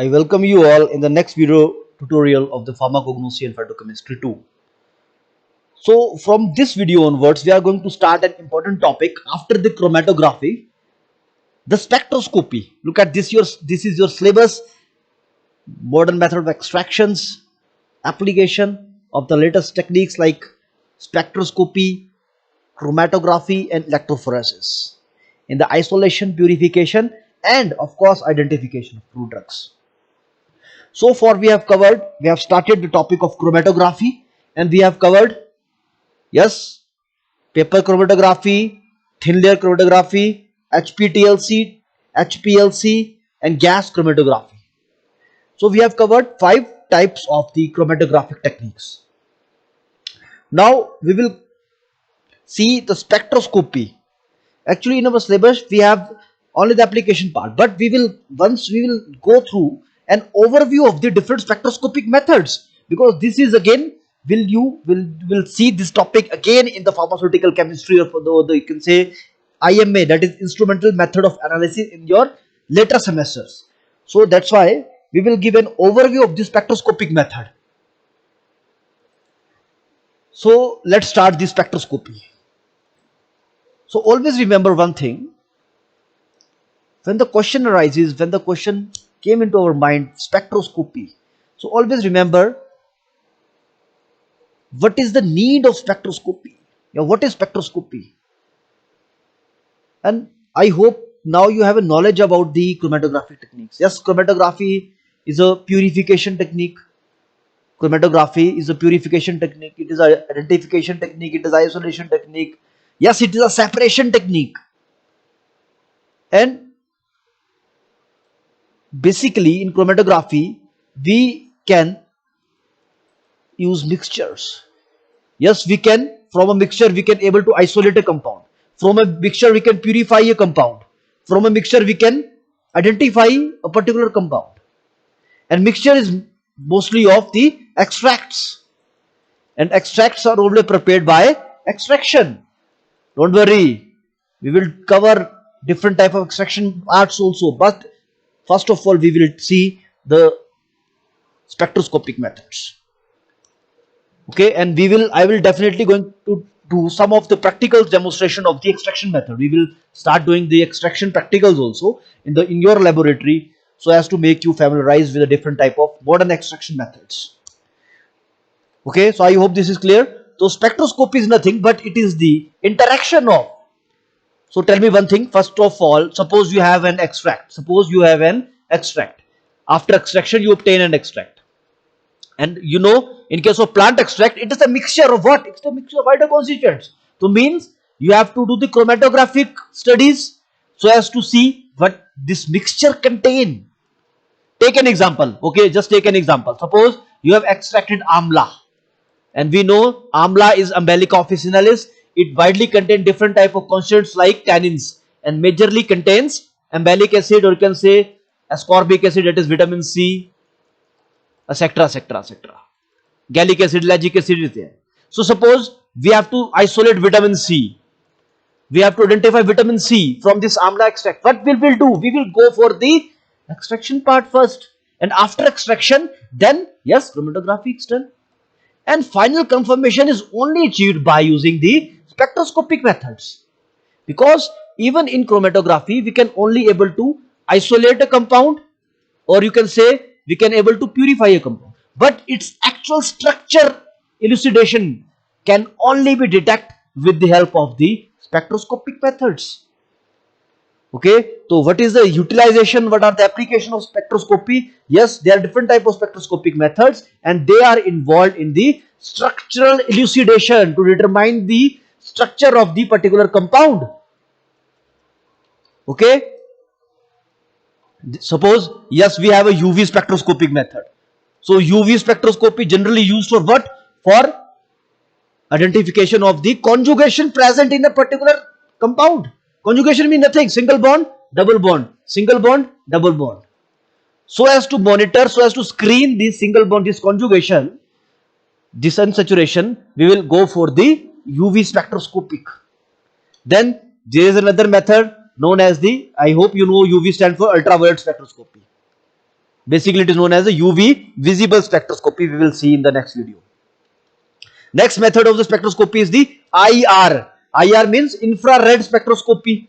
I welcome you all in the next video tutorial of the pharmacognosy and phytochemistry 2. So from this video onwards, we are going to start an important topic after the chromatography, the spectroscopy. Look at this, this is your syllabus, modern method of extractions, application of the latest techniques like spectroscopy, chromatography and electrophoresis in the isolation, purification and of course identification of true drugs. So far we have started the topic of chromatography and we have covered, yes, paper chromatography, thin layer chromatography, HPTLC, HPLC and gas chromatography. So we have covered 5 types of the chromatographic techniques. Now we will see the spectroscopy. Actually in our syllabus we have only the application part, but once we will go through an overview of the different spectroscopic methods, because this is again will see this topic again in the pharmaceutical chemistry, or for the you can say IMA, that is instrumental method of analysis, in your later semesters. So that's why we will give an overview of the spectroscopic method. So let's start the spectroscopy. So always remember one thing, when the question arises, when the question came into our mind, spectroscopy, so always remember what is the need of spectroscopy. What is spectroscopy? And I hope now you have a knowledge about the chromatography techniques. Yes, chromatography is a purification technique. Chromatography is a purification technique. It is a identification technique. It is isolation technique. Yes, it is a separation technique. And basically in chromatography we can use mixtures. Yes, we can, from a mixture we can able to isolate a compound. From a mixture we can purify a compound. From a mixture we can identify a particular compound. And mixture is mostly of the extracts. And extracts are only prepared by extraction. Don't worry, we will cover different type of extraction arts also, but first of all we will see the spectroscopic methods. Okay, and I will definitely going to do some of the practical demonstration of the extraction method. We will start doing the extraction practicals also in your laboratory, so as to make you familiarized with the different type of modern extraction methods. Okay, so I hope this is clear. So spectroscopy is nothing but it is the interaction of. So tell me one thing, first of all, suppose you have an extract. After extraction you obtain an extract. And you know, in case of plant extract, it is a mixture of what? It's a mixture of vital constituents. So means you have to do the chromatographic studies so as to see what this mixture contain. Take an example. Okay, just take an example. Suppose you have extracted amla. And we know amla is Ambelica officinalis. It widely contains different type of constituents like tannins, and majorly contains ambelic acid, or you can say ascorbic acid, that is vitamin C, etc, etc, etc. Gallic acid, lagic acid is there. So suppose we have to isolate vitamin C. We have to identify vitamin C from this amla extract. What we will do? We will go for the extraction part first, and after extraction, then yes, chromatography is done. And final confirmation is only achieved by using the spectroscopic methods, because even in chromatography we can only able to isolate a compound, or you can say we can able to purify a compound, but its actual structure elucidation can only be detected with the help of the spectroscopic methods. Okay, so what is the utilization, what are the application of spectroscopy? Yes, there are different type of spectroscopic methods, and they are involved in the structural elucidation to determine the structure of the particular compound. Okay, suppose yes, we have a UV spectroscopic method. So UV spectroscopy generally used for what? For identification of the conjugation present in a particular compound. Conjugation means nothing, single bond, double bond, single bond, double bond. So as to monitor, so as to screen this single bond, this conjugation, this unsaturation, we will go for the UV spectroscopic. Then there is another method known as the, I hope you know UV stands for ultraviolet spectroscopy. Basically, it is known as a UV visible spectroscopy. We will see in the next video. Next method of the spectroscopy is the IR. IR means infrared spectroscopy.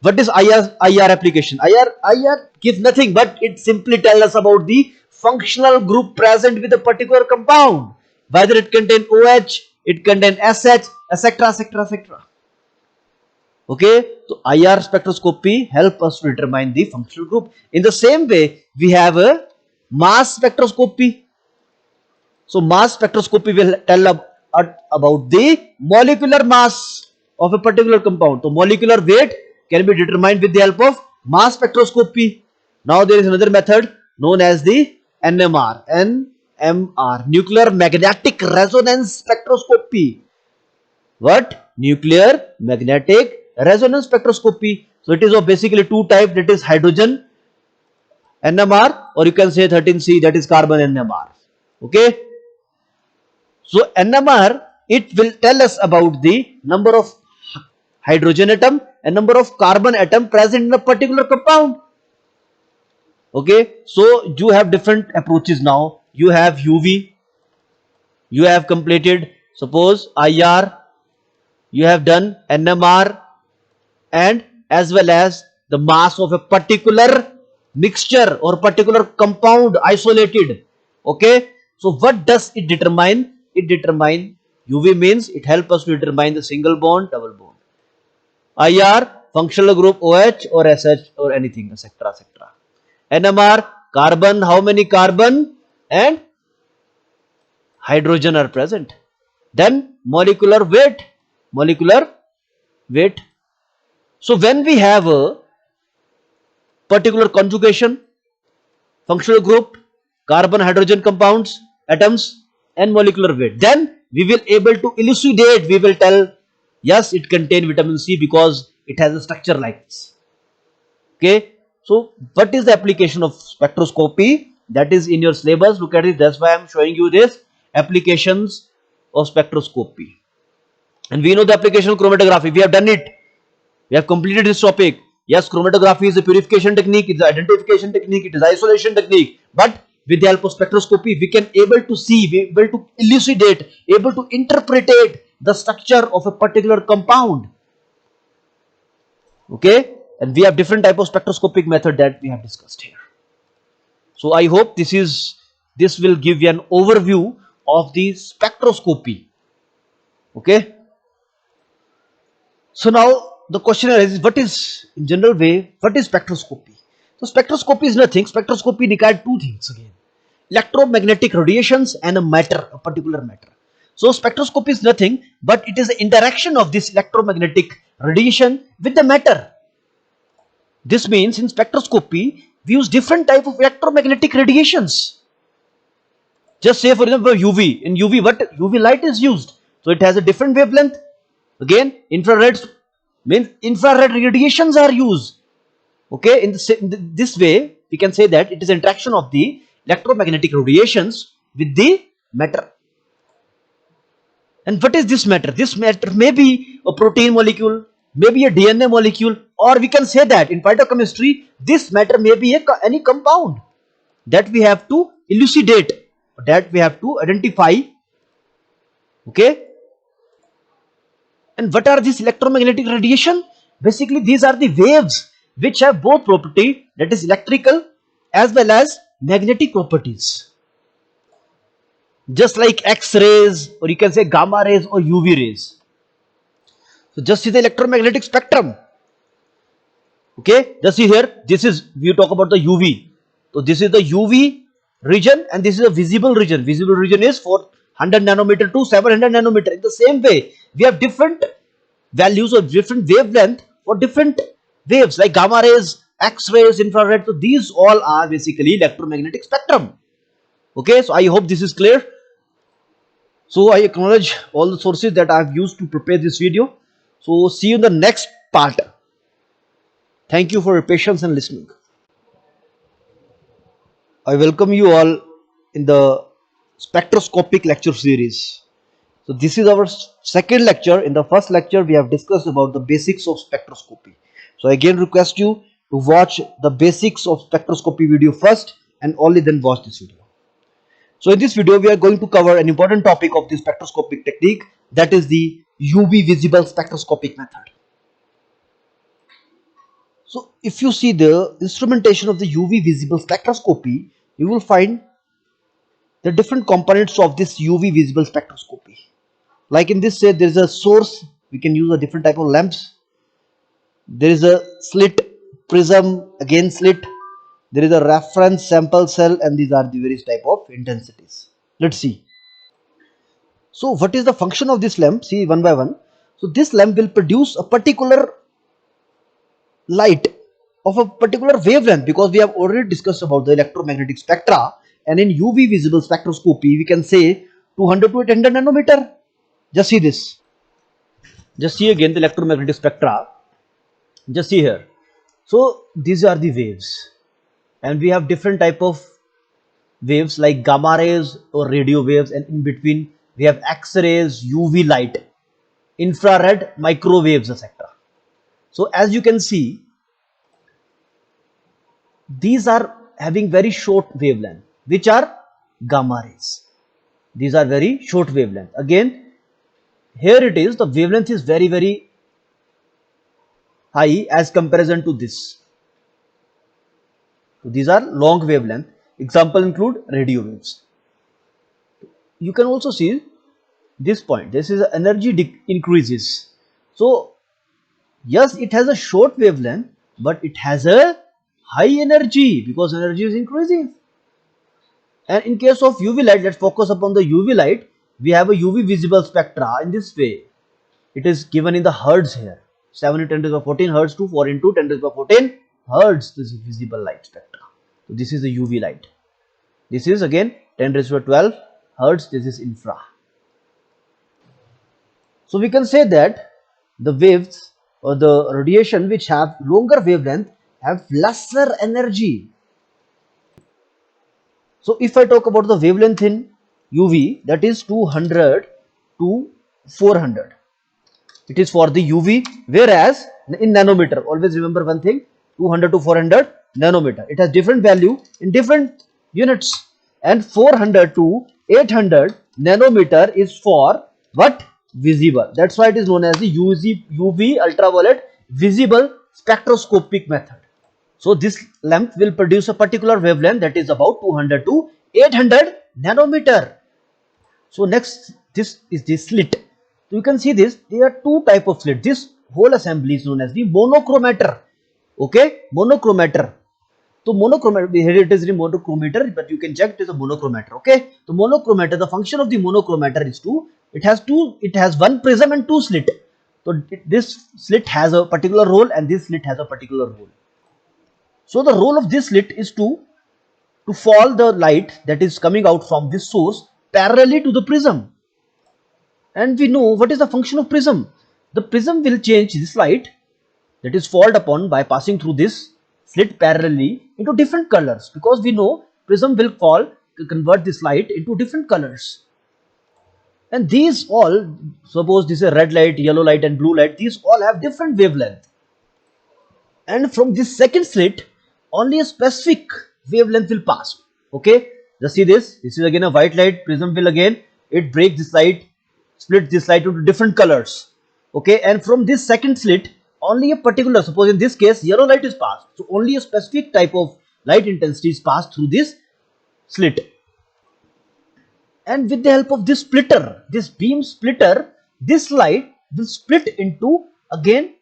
What is IR application? IR gives nothing, but it simply tells us about the functional group present with a particular compound, whether it contains OH, it contains SH, etc., etc., etc. Okay, so IR spectroscopy help us to determine the functional group. In the same way, we have a mass spectroscopy. So mass spectroscopy will tell about the molecular mass of a particular compound. So molecular weight can be determined with the help of mass spectroscopy. Now there is another method known as the NMR. NMR, nuclear magnetic resonance spectroscopy. What? Nuclear magnetic resonance spectroscopy. So it is of basically two types, that is hydrogen NMR, or you can say 13C, that is carbon NMR. Okay. So NMR, it will tell us about the number of hydrogen atom and number of carbon atom present in a particular compound. Okay, so you have different approaches now. You have UV, you have completed suppose IR, you have done NMR, and as well as the mass of a particular mixture or particular compound isolated. Okay, so what does it determine? It determine, UV means it helps us to determine the single bond, double bond. IR, functional group OH or SH or anything, etc., etc. NMR, carbon, how many carbon and hydrogen are present. Then molecular weight, molecular weight. So when we have a particular conjugation, functional group, carbon, hydrogen compounds, atoms, and molecular weight, then we will able to elucidate, we will tell, yes, it contains vitamin C because it has a structure like this. Okay, so what is the application of spectroscopy? That is in your syllabus. Look at it. That's why I am showing you this applications of spectroscopy. And we know the application of chromatography. We have done it. We have completed this topic. Yes, chromatography is a purification technique, it is identification technique, it is isolation technique. But with the help of spectroscopy, we can able to see, we able to elucidate, able to interpretate the structure of a particular compound. Okay, and we have different type of spectroscopic method that we have discussed here. So I hope this will give you an overview of the spectroscopy. Okay, so now the question arises, what is, in general way, what is spectroscopy? So spectroscopy is nothing. Spectroscopy requires two things again: electromagnetic radiations and a matter, a particular matter. So spectroscopy is nothing but it is the interaction of this electromagnetic radiation with the matter. This means in spectroscopy we use different type of electromagnetic radiations. Just say for example UV. In UV, what UV light is used? So it has a different wavelength. Again, infrared means infrared radiations are used. Okay, in this way we can say that it is interaction of the electromagnetic radiations with the matter. And what is this matter? This matter may be a protein molecule, maybe a DNA molecule, or we can say that in phytochemistry this matter may be any compound that we have to elucidate, that we have to identify. Okay, and what are these electromagnetic radiation? Basically these are the waves which have both property, that is electrical as well as magnetic properties, just like X-rays, or you can say gamma rays or UV rays. So just see the electromagnetic spectrum. Okay, just see here, this is, we talk about the UV. So this is the UV region and this is a visible region. Visible region is 400 nanometer to 700 nanometer. In the same way, we have different values or different wavelength for different waves like gamma rays, X-rays, infrared. So these all are basically electromagnetic spectrum. Okay, so I hope this is clear. So I acknowledge all the sources that I have used to prepare this video. So see you in the next part. Thank you for your patience and listening. I welcome you all in the spectroscopic lecture series. So this is our second lecture. In the first lecture we have discussed about the basics of spectroscopy. So I again request you to watch the basics of spectroscopy video first, and only then watch this video. So in this video we are going to cover an important topic of the spectroscopic technique, that is the UV visible spectroscopic method. So if you see the instrumentation of the UV visible spectroscopy, you will find the different components of this UV visible spectroscopy. Like in this, say there is a source, we can use a different type of lamps. There is a slit, prism, again slit. There is a reference sample cell, and these are the various type of intensities. Let's see. So what is the function of this lamp? See one by one. So this lamp will produce a particular light of a particular wavelength, because we have already discussed about the electromagnetic spectra, and in UV visible spectroscopy we can say 200 to 800 nanometer. Just see this. Just see again the electromagnetic spectra. Just see here. So these are the waves, and we have different type of waves like gamma rays or radio waves, and in between we have X-rays, UV light, infrared, microwaves, etc. So as you can see, these are having very short wavelength, which are gamma rays. These are very short wavelength. Again, here it is, the wavelength is very high as comparison to this. So these are long wavelength. Example include radio waves. You can also see this point. This is energy increases. So yes, it has a short wavelength, but it has a high energy because energy is increasing. And in case of UV light, let's focus upon the UV light. We have a UV visible spectra in this way. It is given in the hertz here. 7 into 10 to the 14 hertz to 4 into 10 to the 14 hertz. This is visible light spectra. So this is the UV light. This is again 10 to the 12 hertz. This is infra. So we can say that the waves or the radiation which have longer wavelength have lesser energy. So if I talk about the wavelength in UV, that is 200 to 400. It is for the UV, whereas in nanometer, always remember one thing, 200 to 400 nanometer. It has different value in different units, and 400 to 800 nanometer is for what? Visible. That's why it is known as the UV ultraviolet visible spectroscopic method. So this lamp will produce a particular wavelength that is about 200 to 800 nanometer. So next, this is the slit. So you can see this, there are two type of slit. This whole assembly is known as the monochromator. Okay, monochromator. So monochromator, here it is the monochromator, but you can check it is a monochromator. Okay, the monochromator, the function of the monochromator is it has one prism and two slit. So this slit has a particular role and this slit has a particular role. So the role of this slit is to fall the light that is coming out from this source parallelly to the prism. And we know what is the function of prism. The prism will change this light that is falled upon by passing through this slit parallelly into different colors, because we know prism will convert this light into different colors. And these all, suppose this is a red light, yellow light and blue light, these all have different wavelength. And from this second slit, only a specific wavelength will pass. Okay, just see this. This is again a white light. Prism will again, it break this light, split this light into different colors. Okay, and from this second slit, only a particular, suppose in this case, yellow light is passed. So only a specific type of light intensity is passed through this slit. And with the help of this splitter, this beam splitter, this light will split into again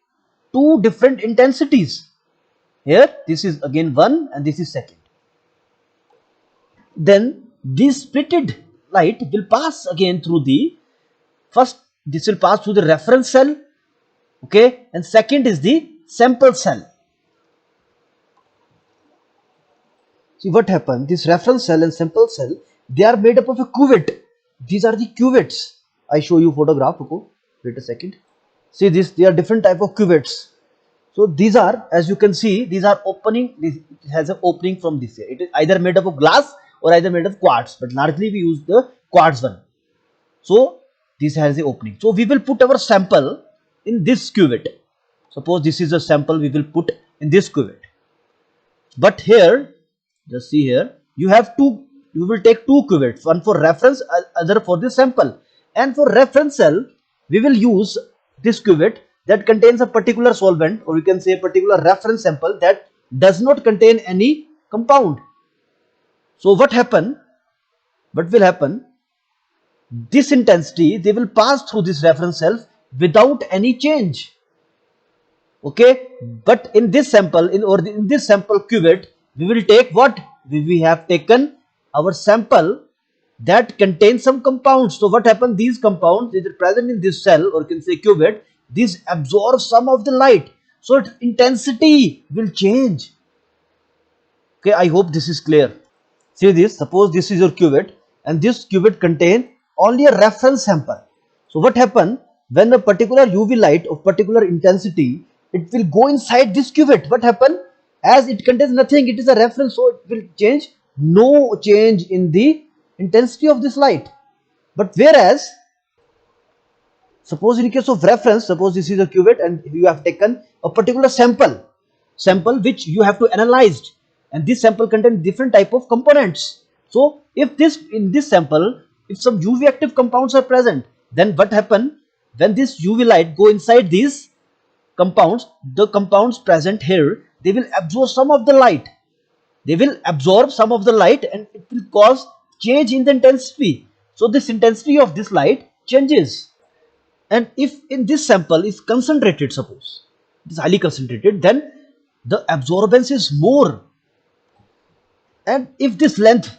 two different intensities. Here this is again one and this is second. Then this splitted light will pass again through the first, this will pass through the reference cell, okay, and second is the sample cell. See what happened, this reference cell and sample cell, they are made up of a cuvette. These are the cuvettes. I show you photograph. Wait a second. See this, they are different type of cuvettes. So these are, as you can see, these are opening. This has an opening from this here. It is either made up of glass or either made of quartz, but largely we use the quartz one. So this has the opening. So we will put our sample in this cuvette. Suppose this is a sample we will put in this cuvette. But here, just see here, you have two, you will take two cuvettes, one for reference, other for the sample. And for reference cell, we will use this cuvette that contains a particular solvent, or you can say a particular reference sample that does not contain any compound. So what will happen, this intensity, they will pass through this reference cell without any change. Okay, but in this sample, in this sample cuvette, we will take what? We have taken our sample that contains some compounds. So what happens? These compounds, either present in this cell, or you can say cuvette, these absorb some of the light. So its intensity will change. Okay, I hope this is clear. See this, suppose this is your cuvette, and this cuvette contain only a reference sample. So what happen, when a particular UV light of particular intensity, it will go inside this cuvette. What happen, as it contains nothing, it is a reference, so it will change, no change in the intensity of this light. But whereas, suppose in case of reference, suppose this is a cuvette and you have taken a particular sample which you have to analyze, and this sample contains different type of components. So if in this sample, if some UV active compounds are present, then what happen, when this UV light go inside these compounds, the compounds present here, they will absorb some of the light. And it will cause change in the intensity. So this intensity of this light changes. And if in this sample is concentrated, suppose it is highly concentrated, then the absorbance is more. And if this length,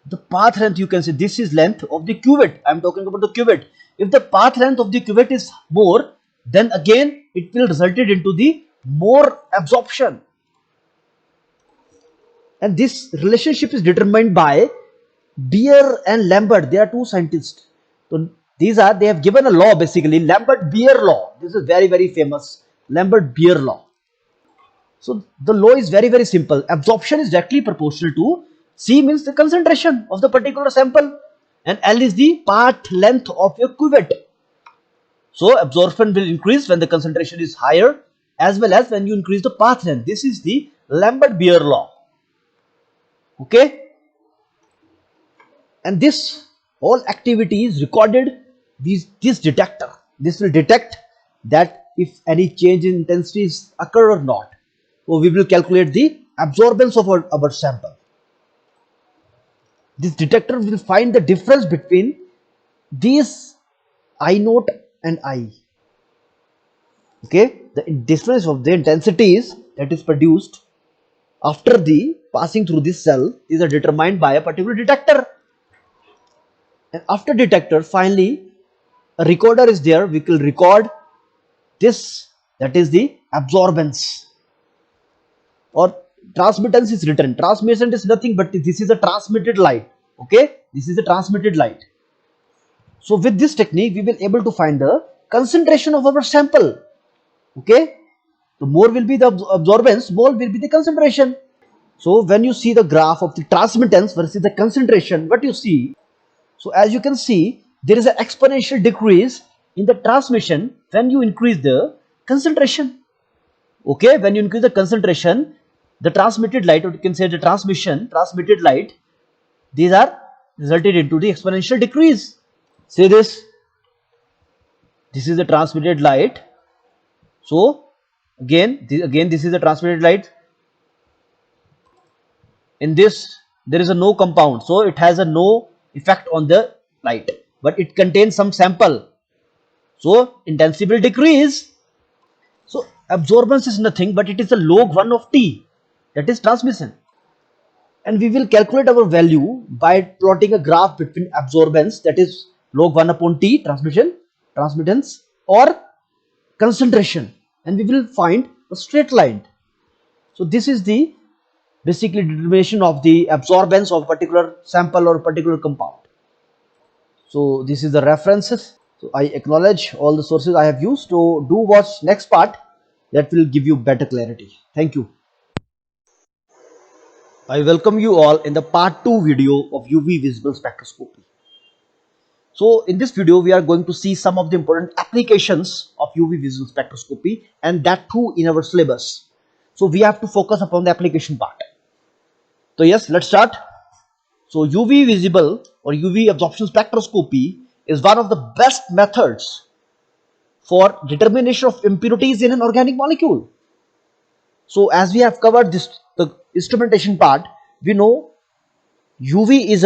the path length, you can say this is length of the cuvette, I am talking about the cuvette. If the path length of the cuvette is more, then again it will result into the more absorption. And this relationship is determined by Beer and Lambert. They are two scientists. So they have given a law, basically Lambert-Beer law. This is very, very famous, Lambert-Beer law. So the law is very, very simple. Absorption is directly proportional to C, means the concentration of the particular sample, and L is the path length of your cuvette. So absorption will increase when the concentration is higher, as well as when you increase the path length. This is the Lambert-Beer law. Okay, and this all activity is recorded. This detector, this will detect that if any change in intensities occur or not. So we will calculate the absorbance of our sample. This detector will find the difference between these I naught and I. Okay, the difference of the intensities that is produced after the passing through this cell is determined by a particular detector. And after detector, finally a recorder is there. We will record this, that is the absorbance, or transmittance is written. Transmission is nothing but this is a transmitted light. Okay, this is a transmitted light. So with this technique, we will able to find the concentration of our sample. Okay, the more will be the absorbance, more will be the concentration. So when you see the graph of the transmittance versus the concentration, what you see? So as you can see, there is an exponential decrease in the transmission when you increase the concentration. Okay, when you increase the concentration, the transmitted light, or you can say the transmitted light, these are resulted into the exponential decrease. See this is the transmitted light. So again this is the transmitted light. In this there is a no compound, so it has a no effect on the light, but it contains some sample, so intensity will decrease. So absorbance is nothing but it is a log 1 of T, that is transmission. And we will calculate our value by plotting a graph between absorbance, that is log 1 upon T, transmittance, or concentration, and we will find a straight line. So this is the basically determination of the absorbance of a particular sample or particular compound. So this is the references. So I acknowledge all the sources I have used. So do watch next part, that will give you better clarity. Thank you. I welcome you all in the part 2 video of UV visible spectroscopy. So in this video we are going to see some of the important applications of UV visible spectroscopy, and that too in our syllabus. So we have to focus upon the application part. So yes, let's start. So UV visible or UV absorption spectroscopy is one of the best methods for determination of impurities in an organic molecule. So as we have covered this, the instrumentation part, we know UV is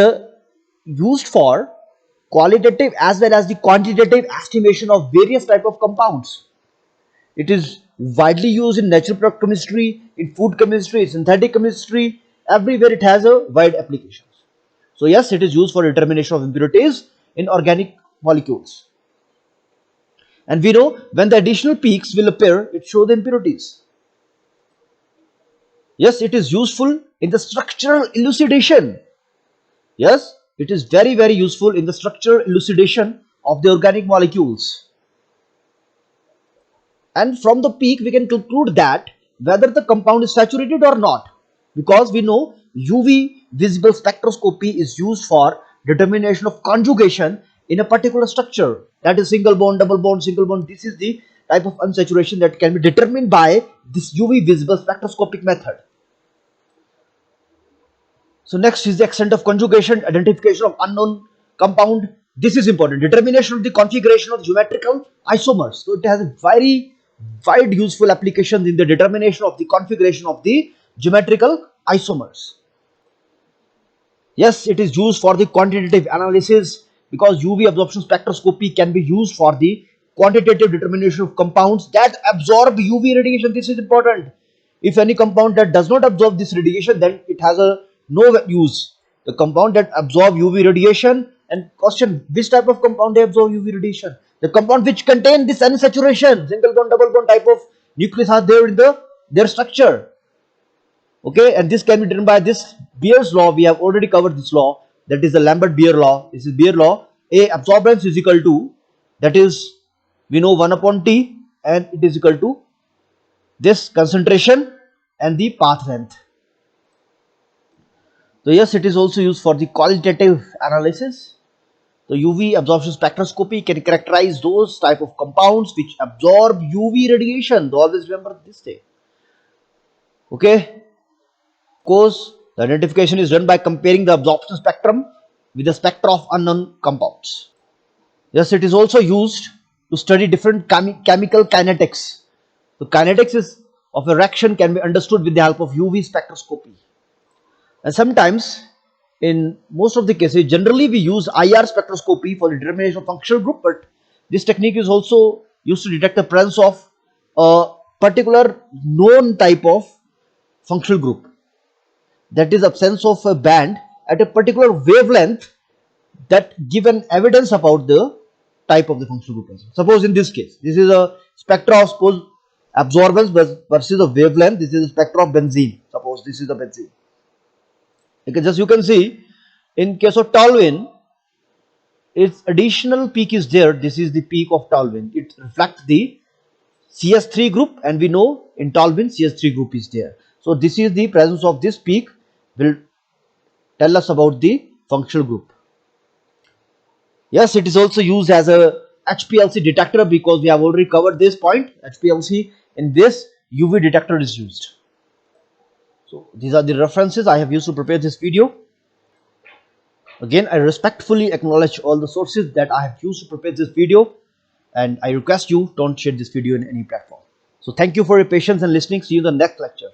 used for qualitative as well as the quantitative estimation of various type of compounds. It is widely used in natural product chemistry, in food chemistry, synthetic chemistry. Everywhere it has a wide applications. So yes, it is used for determination of impurities in organic molecules. And we know when the additional peaks will appear, it shows the impurities. Yes, it is useful in the structural elucidation. Yes, it is very useful in the structural elucidation of the organic molecules. And from the peak we can conclude that whether the compound is saturated or not, because we know UV visible spectroscopy is used for determination of conjugation in a particular structure, that is single bond, double bond, single bond. This is the type of unsaturation that can be determined by this UV visible spectroscopic method. So next is the extent of conjugation, identification of unknown compound. This is important. Determination of the configuration of geometrical isomers. So it has a very wide useful applications in the determination of the configuration of the geometrical isomers. Yes, it is used for the quantitative analysis, because UV absorption spectroscopy can be used for the quantitative determination of compounds that absorb UV radiation. This is important. If any compound that does not absorb this radiation, then it has a no use. The compound that absorb UV radiation, and question which type of compound they absorb UV radiation? The compound which contain this unsaturation, single bond, double bond type of nucleus are there in their structure. Okay, and this can be done by this Beer's law. We have already covered this law. That is the Lambert-Beer law. This is Beer law. A absorbance is equal to, that is, we know 1 upon T, and it is equal to this concentration and the path length. So yes, it is also used for the qualitative analysis. The UV absorption spectroscopy can characterize those type of compounds which absorb UV radiation. So always remember this thing. Okay. Of course, the identification is done by comparing the absorption spectrum with the spectra of unknown compounds. Yes, it is also used to study different chemical kinetics. The kinetics of a reaction can be understood with the help of UV spectroscopy. And sometimes, in most of the cases, generally we use IR spectroscopy for the determination of functional group, but this technique is also used to detect the presence of a particular known type of functional group. That is absence of a band at a particular wavelength that give an evidence about the type of the functional group. Suppose in this case, this is a spectra of suppose absorbance versus a wavelength. This is a spectra of benzene. Suppose this is the benzene. Okay, just you can see in case of toluene, its additional peak is there. This is the peak of toluene. It reflects the CS3 group, and we know in toluene CS3 group is there. So this is the presence of this peak will tell us about the functional group. Yes, it is also used as a HPLC detector, because we have already covered this point. HPLC, in this UV detector is used. So these are the references I have used to prepare this video. Again, I respectfully acknowledge all the sources that I have used to prepare this video, and I request you don't share this video in any platform. So thank you for your patience and listening. See you in the next lecture.